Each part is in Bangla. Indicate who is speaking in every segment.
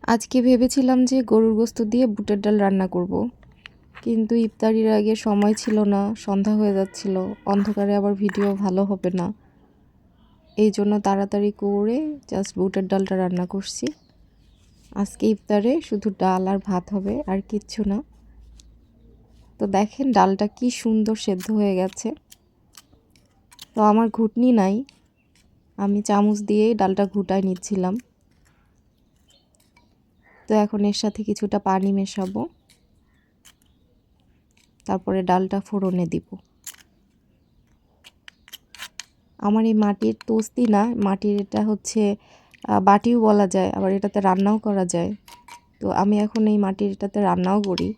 Speaker 1: আজকে ভেবেছিলাম যে গরুর গোশত দিয়ে বুটের ডাল রান্না করব। কিন্তু ইফতারির আগে সময় ছিল না, সন্ধ্যা হয়ে যাচ্ছিল, অন্ধকারে আবার ভিডিও ভালো হবে না। এই জন্য তাড়াতাড়ি করে জাস্ট বুটের ডালটা রান্না করছি। আজকে ইফতারে শুধু ডাল আর ভাত হবে, আর কিচ্ছু না। তো দেখেন ডালটা কি সুন্দর সেদ্ধ হয়ে গেছে। তো আমার ঘুটনি নাই, আমি চামচ দিয়েই ডালটা ঘুটায় নিচ্ছিলাম। তো এখন এর সাথে কিছুটা পানি মেশাবো, তারপরে ডালটা ফোড়নে দিব। আমার এই মাটির তস্তি না, মাটির এটা হচ্ছে বাটিও বলা যায়, আবার এটাতে রান্নাও করা যায়। তো আমি এখন এই মাটির এটাতে রান্নাও করি।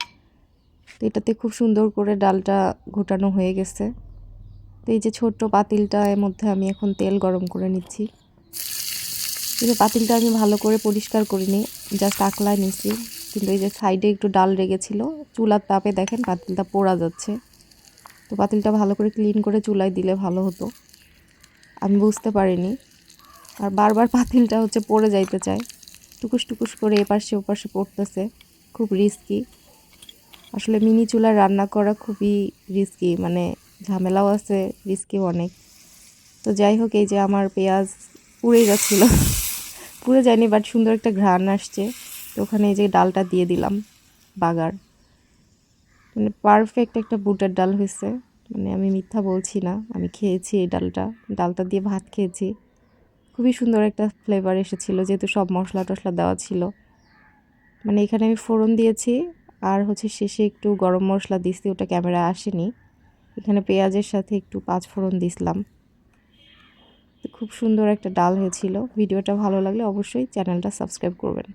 Speaker 1: তো এটাতে খুব সুন্দর করে ডালটা ঘোটানো হয়ে গেছে। তো এই যে ছোট্ট পাতিলটা, এর মধ্যে আমি এখন তেল গরম করে নিচ্ছি। এই যে পাতিলটা আমি ভালো করে পরিষ্কার করিনি, জাস্ট আকলায় নিচ্ছি। কিন্তু এই যে সাইডে একটু ডাল লেগেছিল, চুলার তাপে দেখেন পাতিলটা পোড়া যাচ্ছে। তো পাতিলটা ভালো করে ক্লিন করে চুলায় দিলে ভালো হতো, আমি বুঝতে পারিনি। আর বারবার পাতিলটা হচ্ছে পড়ে যাইতে চায়, টুকুস টুকুস করে এপাশে ওপাশে পড়তেছে, খুব রিস্কি। আসলে মিনি চুলায় রান্না করা খুবই রিস্কি, মানে ঝামেলাও আছে, রিস্কিও অনেক। তো যাই হোক, এই যে আমার পেঁয়াজ পুড়েই যাচ্ছিল, পুড়ে যায়নি বাট সুন্দর একটা ঘ্রাণ আসছে। তো ওখানে এই যে ডালটা দিয়ে দিলাম বাগার, মানে পারফেক্ট একটা বুটের ডাল হয়েছে। মানে আমি মিথ্যা বলছি না, আমি খেয়েছি এই ডালটা দিয়ে ভাত খেয়েছি। খুবই সুন্দর একটা ফ্লেভার এসেছিলো, যেহেতু সব মশলা টশলা দেওয়া ছিল। মানে এখানে আমি ফোড়ন দিয়েছি, আর হচ্ছে শেষে একটু গরম মশলা দিছি, ওটা ক্যামেরা আসেনি। এখানে পেঁয়াজের সাথে একটু পাঁচ ফোড়ন দিছিলাম। খুব সুন্দর একটা ডাল হয়েছিল। ভিডিওটা ভালো লাগলে অবশ্যই চ্যানেলটা সাবস্ক্রাইব করবেন।